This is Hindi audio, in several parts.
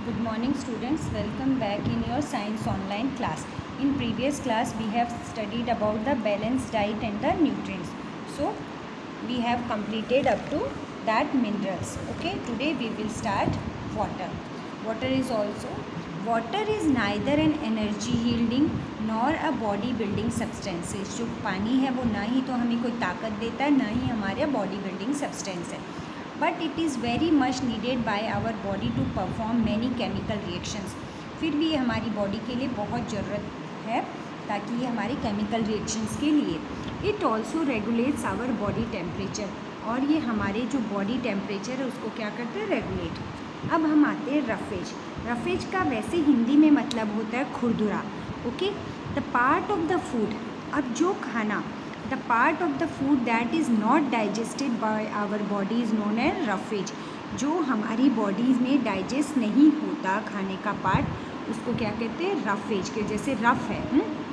Good morning students, welcome back in your science online class. In previous class we have studied about the balanced diet and the nutrients. So we have completed up to that minerals. Okay, today we will start water. Water is neither an energy yielding nor a body building substances. जो पानी है वो ना ही तो हमें कोई ताकत देता है, ना ही हमारे बॉडी बिल्डिंग सब्सटेंस है, but it is very much needed by our body to perform many chemical reactions. फिर भी ये हमारी बॉडी के लिए बहुत ज़रूरत है ताकि ये हमारे केमिकल रिएक्शंस के लिए. It also regulates our body temperature, और ये हमारे जो बॉडी टेम्परेचर है उसको क्या करते हैं, रेगुलेट. अब हम आते हैं रफेज. रफेज का वैसे हिंदी में मतलब होता है खुरदुरा. Okay, the part of the food, अब जो खाना, the part of the food that is not digested by our body is known as roughage. जो हमारी बॉडीज़ में डाइजेस्ट नहीं होता खाने का पार्ट, उसको क्या कहते हैं, रफेज के. जैसे रफ़ है,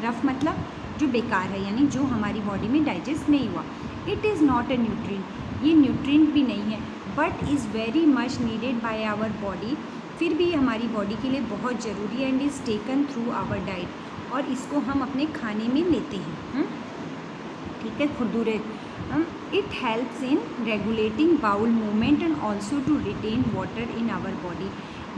रफ़ मतलब जो बेकार है, यानी जो हमारी बॉडी में डाइजेस्ट नहीं हुआ. It is not a nutrient, ये न्यूट्रिएंट भी नहीं है, but is very much needed by our body. फिर भी हमारी बॉडी के लिए बहुत ज़रूरी है, and is taken through our diet, और इसको हम अपने खाने में लेते हैं. ठीक है, खुरदुरे. It helps in regulating bowel movement and also to retain water in our body.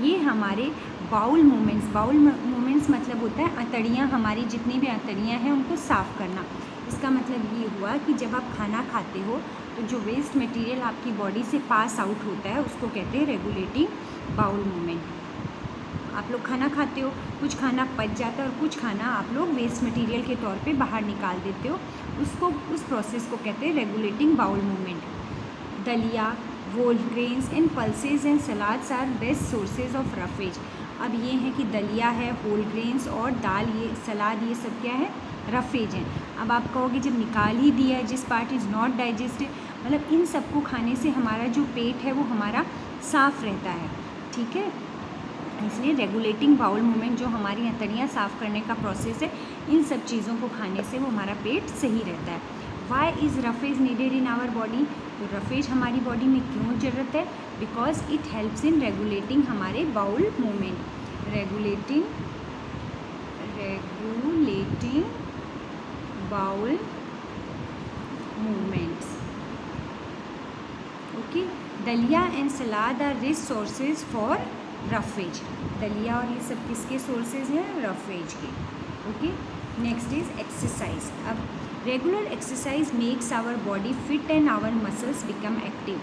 ये हमारे बाउल मूवमेंट्स मतलब होता है अंतड़ियाँ, हमारी जितनी भी अंतड़ियाँ हैं उनको साफ़ करना. इसका मतलब ये हुआ कि जब आप खाना खाते हो तो जो वेस्ट मटेरियल आपकी बॉडी से पास आउट होता है उसको कहते हैं रेगुलेटिंग बाउल मूवमेंट. आप लोग खाना खाते हो, कुछ खाना पच जाता है और कुछ खाना आप लोग वेस्ट मटेरियल के तौर पे बाहर निकाल देते हो, उस प्रोसेस को कहते हैं रेगुलेटिंग बाउल मूवमेंट. दलिया, whole grains and pulses and salads are best sources of roughage. अब ये है कि दलिया है, होल ग्रेन्स और दाल, ये सलाद, ये सब क्या है, रफेज हैं. अब आप कहोगे जब निकाल ही दिया है, जिस पार्ट इज़ नॉट डाइजेस्टेड, मतलब इन सबको खाने से हमारा जो पेट है वो हमारा साफ़ रहता है. ठीक है, इसलिए रेगुलेटिंग बाउल मूवमेंट, जो हमारी अंतड़ियाँ साफ़ करने का प्रोसेस है, इन सब चीज़ों को खाने से वो हमारा पेट सही रहता है. Why is roughage needed in our body? तो रफेज हमारी बॉडी में क्यों ज़रूरत है? Because it helps in regulating हमारे bowel movement. Regulating bowel movements. Okay, daliya and salad are rich sources for roughage. दलिया और ये सब किसके सोर्सेज हैं? रफेज के. Okay, next is exercise. अब regular exercise makes our body fit and our muscles become active.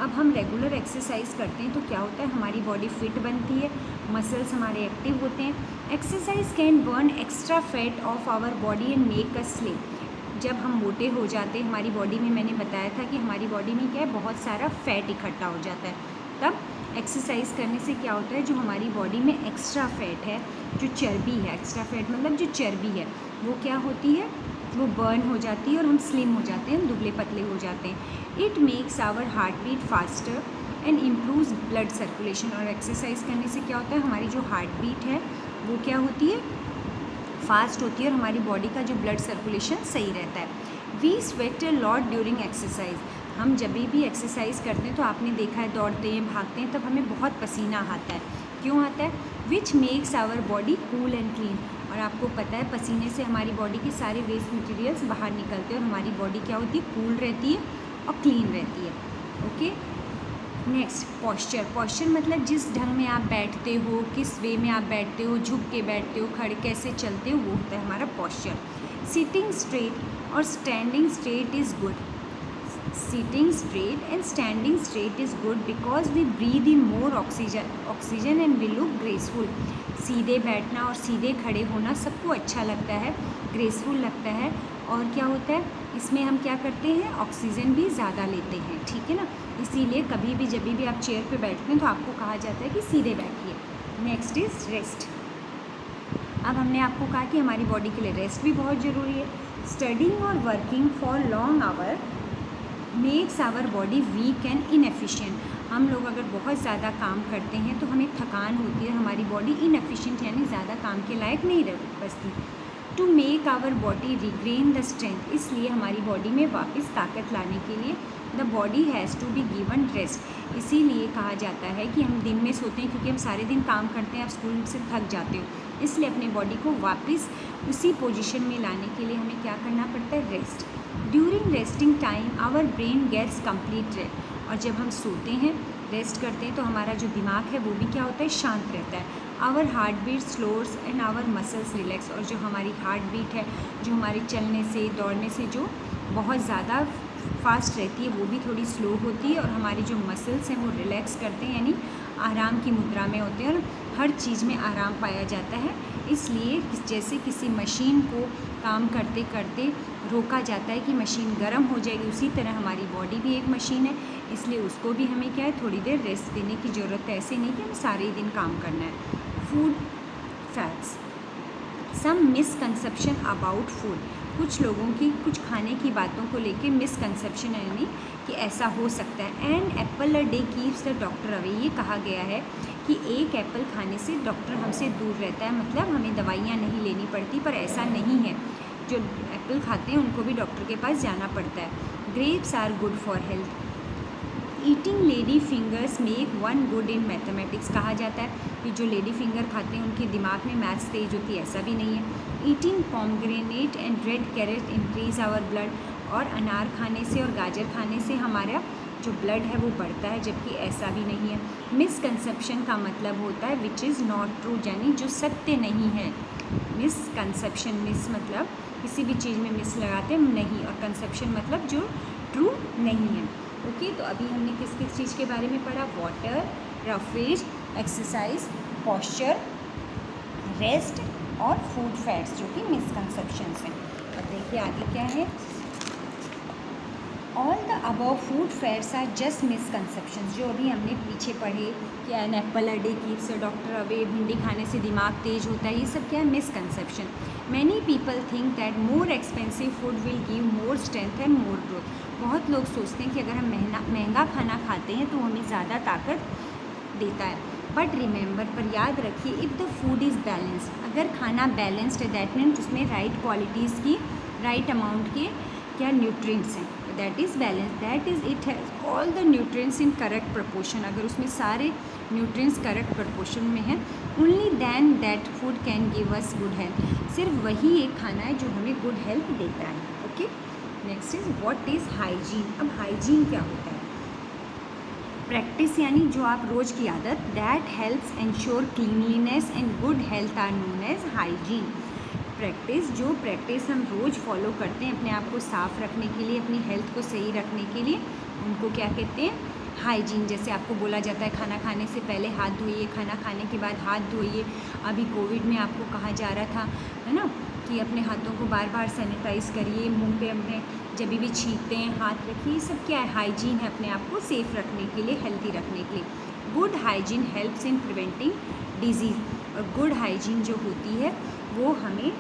अब हम रेगुलर एक्सरसाइज करते हैं तो क्या होता है, हमारी बॉडी फिट बनती है, मसल्स हमारे एक्टिव होते हैं. Exercise can burn extra fat of our body and make us slim. जब हम मोटे हो जाते हैं हमारी बॉडी में, मैंने बताया था कि हमारी बॉडी में क्या है, बहुत सारा फैट इकट्ठा हो जाता है. तब एक्सरसाइज करने से क्या होता है, जो हमारी बॉडी में एक्स्ट्रा फैट है, जो चर्बी है, एक्स्ट्रा फैट मतलब जो चर्बी है, वो क्या होती है, वो बर्न हो जाती है और हम स्लिम हो जाते हैं, हम दुबले पतले हो जाते हैं. It makes our heart beat faster and improves blood circulation. और एक्सरसाइज करने से क्या होता है, हमारी जो हार्ट बीट है वो क्या होती है, फास्ट होती है, और हमारी बॉडी का जो ब्लड सर्कुलेशन सही रहता है. We sweat a lot during exercise. हम जब भी एक्सरसाइज करते हैं तो आपने देखा है, दौड़ते हैं, भागते हैं, तब हमें बहुत पसीना आता है. क्यों आता है? Which makes our body cool and clean. और आपको पता है पसीने से हमारी बॉडी के सारे वेस्ट मटेरियल्स बाहर निकलते हैं और हमारी बॉडी क्या होती है, कूल रहती है और क्लीन रहती है. Okay, next posture. पॉस्चर मतलब जिस ढंग में आप बैठते हो, किस वे में आप बैठते हो, झुक के बैठते हो, खड़े कैसे चलते हो, वो होता है हमारा पॉस्चर. सिटिंग स्ट्रेट और standing straight is good. Sitting straight and standing straight is good because we breathe in more oxygen and we look graceful. सीधे बैठना और सीधे खड़े होना सबको अच्छा लगता है, ग्रेसफुल लगता है, और क्या होता है इसमें हम क्या करते हैं, ऑक्सीजन भी ज़्यादा लेते हैं. ठीक है ना, इसीलिए कभी भी जब भी आप चेयर पे बैठते हैं तो आपको कहा जाता है कि सीधे बैठिए. Next is rest. अब हमने आपको कहा कि हमारी बॉडी के लिए रेस्ट भी बहुत ज़रूरी है. स्टडिंग और working for long hour makes our body weak and inefficient. हम लोग अगर बहुत ज़्यादा काम करते हैं तो हमें थकान होती है, हमारी बॉडी इनएफिशिएंट यानी ज़्यादा काम के लायक नहीं रह बचती. To make our body regain the strength, इसलिए हमारी बॉडी में वापस ताकत लाने के लिए the body has to be given rest. इसीलिए कहा जाता है कि हम दिन में सोते हैं क्योंकि हम सारे दिन काम करते हैं, आप स्कूल से थक जाते हो, इसलिए अपने बॉडी को वापस उसी पोजीशन में लाने के लिए हमें क्या करना पड़ता है, rest. During resting time our brain gets complete rest. और जब हम सोते हैं, रेस्ट करते हैं, तो हमारा जो दिमाग है वो भी क्या होता है, शांत रहता है। Our heart beat slows and our muscles relax. और जो हमारी हार्ट बीट है, जो हमारे चलने से दौड़ने से जो बहुत ज़्यादा फास्ट रहती है, वो भी थोड़ी स्लो होती है। और हमारे जो मसल्स हैं वो रिलैक्स करते हैं, यानी आराम की मुद्रा में होते हैं, और हर चीज़ में आराम पाया जाता है। इसलिए जैसे किसी मशीन को काम करते करते रोका जाता है कि मशीन गर्म हो जाएगी, उसी तरह हमारी बॉडी भी एक मशीन है, इसलिए उसको भी हमें क्या है, थोड़ी देर रेस्ट देने की ज़रूरत है। ऐसे नहीं कि हमें सारे दिन काम करना है। Food facts, some misconception about food. कुछ लोगों की कुछ खाने की बातों को लेके मिसकंसेप्शन है, यानी कि ऐसा हो सकता है। An apple a day keeps the doctor away. ये कहा गया है कि एक एप्पल खाने से डॉक्टर हमसे दूर रहता है, मतलब हमें दवाइयाँ नहीं लेनी पड़ती, पर ऐसा नहीं है। जो एप्पल खाते हैं उनको भी डॉक्टर के पास जाना पड़ता है। Grapes are good for health. Eating lady fingers make one good in mathematics. कहा जाता है कि जो लेडी फिंगर खाते हैं उनके दिमाग में मैथ्स तेज होती है, ऐसा भी नहीं है। Eating pomegranate and red carrot increase our blood. और अनार खाने से और गाजर खाने से हमारा जो ब्लड है वो बढ़ता है, जबकि ऐसा भी नहीं है। मिसकंसेप्शन का मतलब होता है विच इज़ नॉट ट्रू, यानी जो सत्य नहीं है। मिसकंसेप्शन, मिस मतलब किसी भी चीज़ में मिस लगाते हैं नहीं, और कंसेप्शन मतलब जो ट्रू नहीं है। ओके, तो अभी हमने किस किस चीज़ के बारे में पढ़ा, water, roughage, exercise, posture, rest और फूड फैट्स, जो कि मिसकंसेप्शंस हैं। और देखिए आगे क्या है, all the above food fats are just misconceptions. जो अभी हमने पीछे पढ़े कि an apple a day keeps a doctor away, भिंडी खाने से दिमाग तेज होता है, ये सब क्या है, misconception. Many people think that more expensive food will give more strength and more growth. बहुत लोग सोचते हैं कि अगर हम महंगा खाना खाते हैं तो हमें ज़्यादा ताकत देता है। बट रिमेंबर, पर याद रखिए, if the food is balanced, अगर खाना बैलेंस्ड है, दैट मीन्स उसमें राइट क्वालिटीज़ की, राइट अमाउंट के क्या न्यूट्रिएंट्स हैं, that is balance, that is it has all the nutrients in correct proportion. अगर उसमें सारे न्यूट्रिएंट्स करेक्ट प्रपोर्शन में हैं, only then that food can give us good health. सिर्फ वही एक खाना है जो हमें गुड हेल्थ देता है। Okay, next is what is hygiene. अब हाइजीन क्या होता है, प्रैक्टिस यानी जो आप रोज़ की आदत, that helps ensure cleanliness and good health are known as hygiene. Practice, जो प्रैक्टिस हम रोज़ फॉलो करते हैं अपने आप को साफ़ रखने के लिए, अपनी हेल्थ को सही रखने के लिए, उनको क्या कहते हैं, हाइजीन। जैसे आपको बोला जाता है खाना खाने से पहले हाथ धोइए, खाना खाने के बाद हाथ धोइए। अभी कोविड में आपको कहा जा रहा था, है ना, कि अपने हाथों को बार बार सैनिटाइज़ करिए, मुंह पे अपने जब भी छींकते हैं हाथ रखिए। ये सब क्या है, हाइजीन है, अपने आप को सेफ़ रखने के लिए, हेल्दी रखने के लिए। Good hygiene helps in preventing disease. और गुड हाइजीन जो होती है वो हमें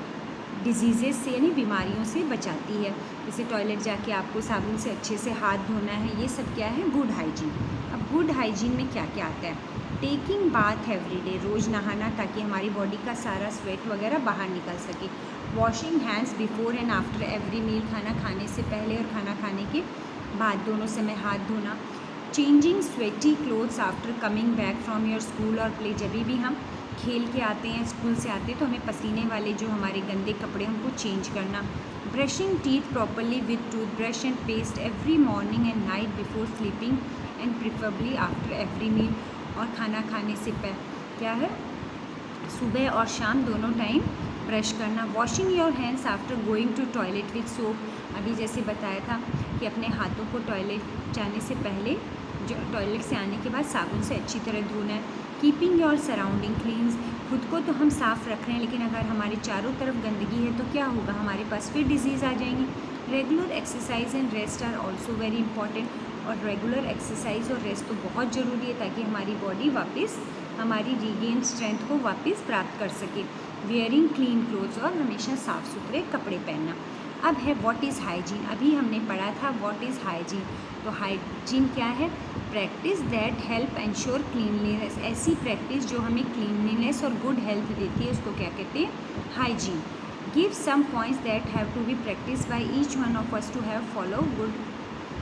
डिजीज़ेस से यानी बीमारियों से बचाती है। जैसे टॉयलेट जाके आपको साबुन से अच्छे से हाथ धोना है, ये सब क्या है, गुड हाइजीन। अब गुड हाइजीन में क्या क्या आता है, टेकिंग बाथ एवरी डे, रोज़ नहाना ताकि हमारी बॉडी का सारा स्वेट वगैरह बाहर निकल सके। Washing hands before and after every meal, खाना खाने से पहले और खाना खाने के बाद दोनों समय हाथ धोना। Changing sweaty clothes after coming back from your school और प्ले, जब भी हम खेल के आते हैं, स्कूल से आते हैं, तो हमें पसीने वाले जो हमारे गंदे कपड़े उनको चेंज करना। Brushing teeth properly with toothbrush and paste every morning and night before sleeping and preferably after every meal. और खाना खाने से क्या है, सुबह और शाम दोनों टाइम ब्रश करना। Washing your hands after going to toilet with soap, अभी जैसे बताया था कि अपने हाथों को टॉयलेट जाने से पहले, जो टॉयलेट से आने के बाद साबुन से अच्छी तरह धोना है। कीपिंग योर सराउंडिंग क्लीन्स, खुद को तो हम साफ़ रख रहे हैं, लेकिन अगर हमारे चारों तरफ गंदगी है तो क्या होगा, हमारे पास फिर डिजीज़ आ जाएंगी। Regular exercise and rest are also very important, और रेगुलर एक्सरसाइज और रेस्ट तो बहुत ज़रूरी है ताकि हमारी बॉडी वापस हमारी रीगेन स्ट्रेंथ को वापस प्राप्त कर सके। वेयरिंग क्लीन क्लोथ्स, और हमेशा साफ़ सुथरे कपड़े पहनना। अब है व्हाट इज़ हाइजीन। अभी हमने पढ़ा था व्हाट इज़ हाइजीन। तो हाइजीन क्या है, practice that help ensure cleanliness, ऐसी प्रैक्टिस जो हमें क्लीनलीनेस और गुड हेल्थ देती है, उसको क्या कहते हैं, hygiene. Give some points that have to be practice by each one of us to have follow good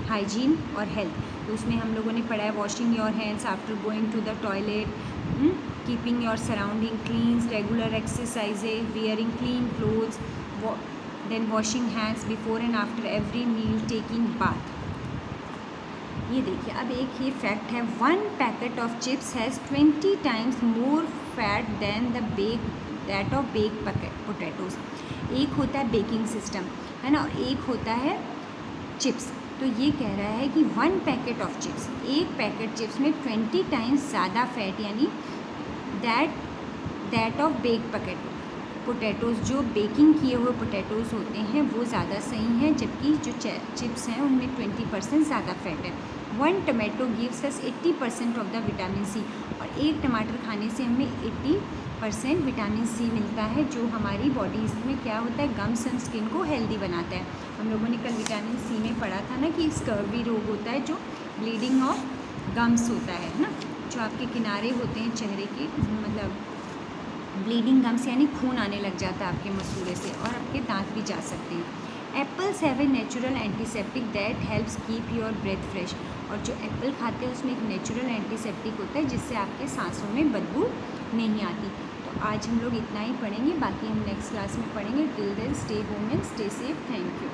hygiene और हेल्थ। तो उसमें हम लोगों ने पढ़ा है washing your hands after going to the toilet, keeping your surrounding clean, regular exercises, wearing clean clothes, then washing hands before and after every meal, taking bath. ये देखिए, अब एक ये फैक्ट है, 1 packet of chips has 20 times more fat than that of bake potatoes. एक होता है बेकिंग सिस्टम, है ना, और एक होता है चिप्स। तो ये कह रहा है कि 1 पैकेट ऑफ चिप्स, एक पैकेट चिप्स में 20 टाइम्स ज़्यादा फैट, यानी दैट ऑफ बेक पोटैटोज़, जो बेकिंग किए हुए पोटैटोज़ होते हैं वो ज़्यादा सही हैं, जबकि जो चिप्स हैं उनमें 20% ज़्यादा फैट है। 1 tomato gives us 80% of the vitamin C, और एक टमाटर खाने से हमें 80% विटामिन सी मिलता है, जो हमारी बॉडी में क्या होता है, गम्स एंड स्किन को हेल्दी बनाता है। हम लोगों ने कल विटामिन सी में पढ़ा था ना कि स्कर्वी रोग होता है, जो ब्लीडिंग ऑफ गम्स होता है ना, जो आपके किनारे होते हैं चेहरे के, मतलब ब्लीडिंग गम्स यानी खून आने लग जाता है आपके मसूड़े से, और आपके दांत भी जा सकते हैं। Apples have a natural antiseptic that helps keep your breath fresh, और जो एप्पल खाते हैं उसमें एक नेचुरल एंटीसेप्टिक होता है जिससे आपके सांसों में बदबू नहीं आती। तो आज हम लोग इतना ही पढ़ेंगे, बाकी हम नेक्स्ट क्लास में पढ़ेंगे। Till then stay home and stay safe. Thank you.